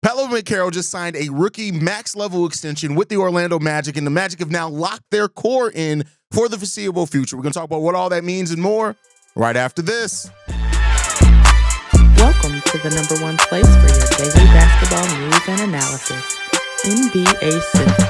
Paolo Banchero just signed a rookie max level extension with the Orlando Magic, and the Magic have now locked their core in for the foreseeable future. We're going to talk about what all that means and more right after this. Welcome to the number one place for your daily basketball news and analysis, NBA Central.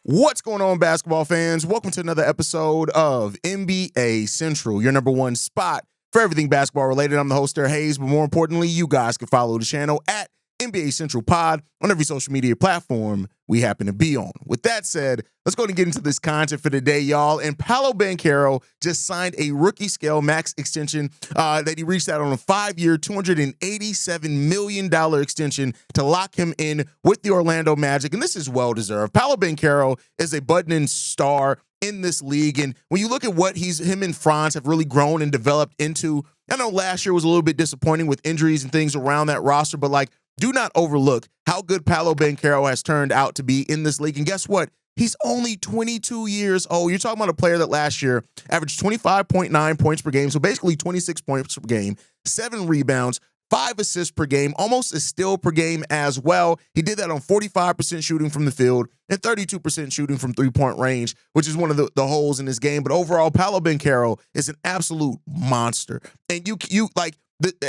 What's going on, basketball fans? Welcome to another episode of NBA Central, your number one spot for everything basketball related. I'm the host there, Hayes, but more importantly, you guys can follow the channel at NBA Central Pod on every social media platform we happen to be on. With that said, let's go ahead and get into this content for today, y'all. And Paolo Banchero just signed a rookie scale max extension that he reached out on a 5-year, $287 million extension to lock him in with the Orlando Magic. And this is well-deserved. Paolo Banchero is a budding star in this league. And when you look at what him and Franz have really grown and developed into, I know last year was a little bit disappointing with injuries and things around that roster, but do not overlook how good Paolo Banchero has turned out to be in this league. And guess what? He's only 22 years old. You're talking about a player that last year averaged 25.9 points per game, so basically 26 points per game, 7 rebounds, 5 assists per game, almost a steal per game as well. He did that on 45% shooting from the field and 32% shooting from three-point range, which is one of the holes in this game. But overall, Paolo Banchero is an absolute monster. And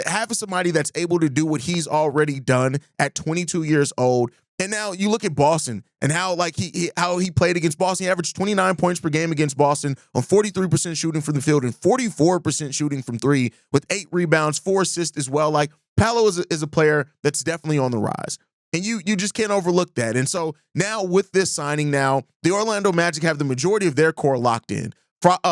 having somebody that's able to do what he's already done at 22 years old. And now you look at Boston and how he played against Boston. He averaged 29 points per game against Boston on 43% shooting from the field and 44% shooting from three with 8 rebounds, 4 assists as well. Paolo is a player that's definitely on the rise. And you just can't overlook that. And so now with this signing the Orlando Magic have the majority of their core locked in.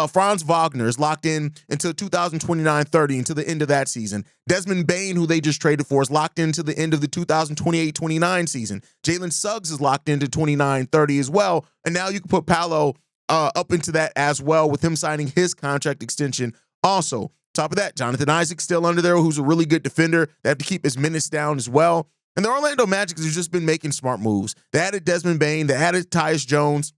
Franz Wagner is locked in until 2029-30, until the end of that season. Desmond Bane, who they just traded for, is locked into the end of the 2028-29 season. Jalen Suggs is locked into 29-30 as well. And now you can put Paolo up into that as well with him signing his contract extension. Also, top of that, Jonathan Isaac's still under there, who's a really good defender. They have to keep his minutes down as well. And the Orlando Magic have just been making smart moves. They added Desmond Bane. They added Tyus Jones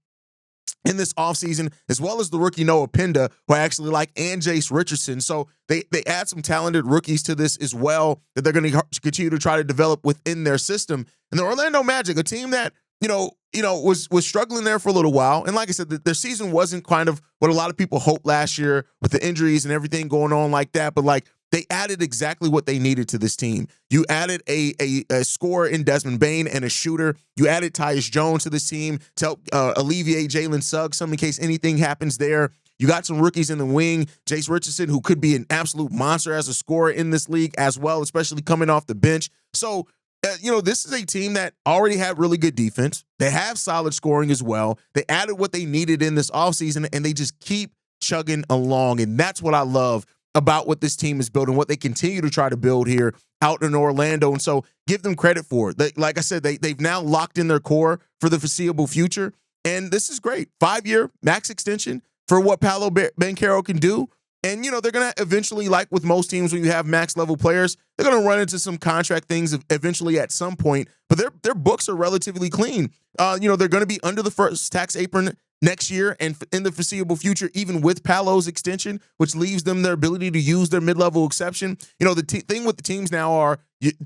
in this offseason, as well as the rookie Noah Pinda, who I actually like, and Jace Richardson. So they add some talented rookies to this as well that they're going to continue to try to develop within their system. And the Orlando Magic, a team that, was struggling there for a little while. And like I said, their season wasn't kind of what a lot of people hoped last year with the injuries and everything going on like that. But they added exactly what they needed to this team. You added a scorer in Desmond Bane and a shooter. You added Tyus Jones to this team to help alleviate Jalen Suggs in case anything happens there. You got some rookies in the wing, Jace Richardson, who could be an absolute monster as a scorer in this league as well, especially coming off the bench. So, this is a team that already had really good defense. They have solid scoring as well. They added what they needed in this offseason, and they just keep chugging along. And that's what I love about what this team is building, what they continue to try to build here out in Orlando. And so give them credit for it. Like I said, they've now locked in their core for the foreseeable future. And this is great. 5-year max extension for what Paolo Banchero can do. And, they're going to eventually, like with most teams when you have max level players, they're going to run into some contract things eventually at some point. But their books are relatively clean. They're going to be under the first tax apron next year and in the foreseeable future, even with Paolo's extension, which leaves them their ability to use their mid-level exception. The thing with the teams now are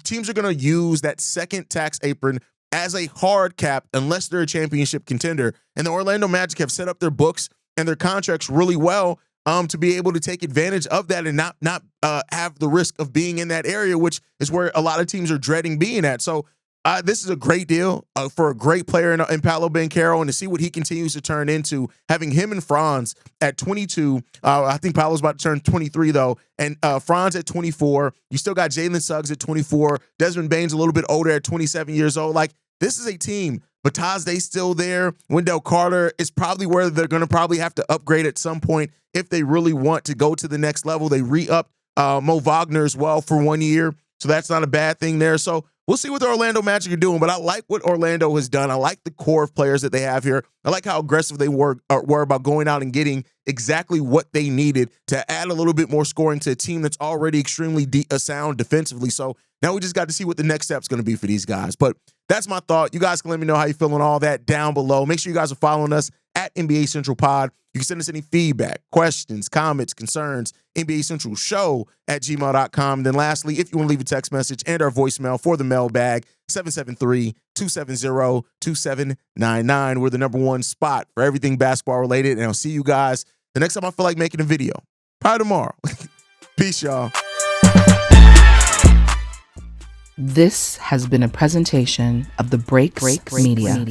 teams are going to use that second tax apron as a hard cap unless they're a championship contender. And the Orlando Magic have set up their books and their contracts really well to be able to take advantage of that and not have the risk of being in that area, which is where a lot of teams are dreading being at. So this is a great deal for a great player in Paolo Banchero, and to see what he continues to turn into, having him and Franz at 22. I think Paolo's about to turn 23, though, and Franz at 24. You still got Jalen Suggs at 24. Desmond Bane's a little bit older at 27 years old. This is a team. Batazde's still there. Wendell Carter is probably where they're going to probably have to upgrade at some point if they really want to go to the next level. They re-upped Mo Wagner as well for 1 year, so that's not a bad thing there. So we'll see what the Orlando Magic are doing, but I like what Orlando has done. I like the core of players that they have here. I like how aggressive they were about going out and getting exactly what they needed to add a little bit more scoring to a team that's already extremely sound defensively. So now we just got to see what the next step's going to be for these guys. But that's my thought. You guys can let me know how you feel on all that down below. Make sure you guys are following us at NBA Central Pod. You can send us any feedback, questions, comments, concerns, NBA Central Show at gmail.com. Then lastly, if you want to leave a text message and our voicemail for the mailbag, 773-270-2799. We're the number one spot for everything basketball related. And I'll see you guys the next time I feel like making a video. Probably tomorrow. Peace, y'all. This has been a presentation of the Break Media.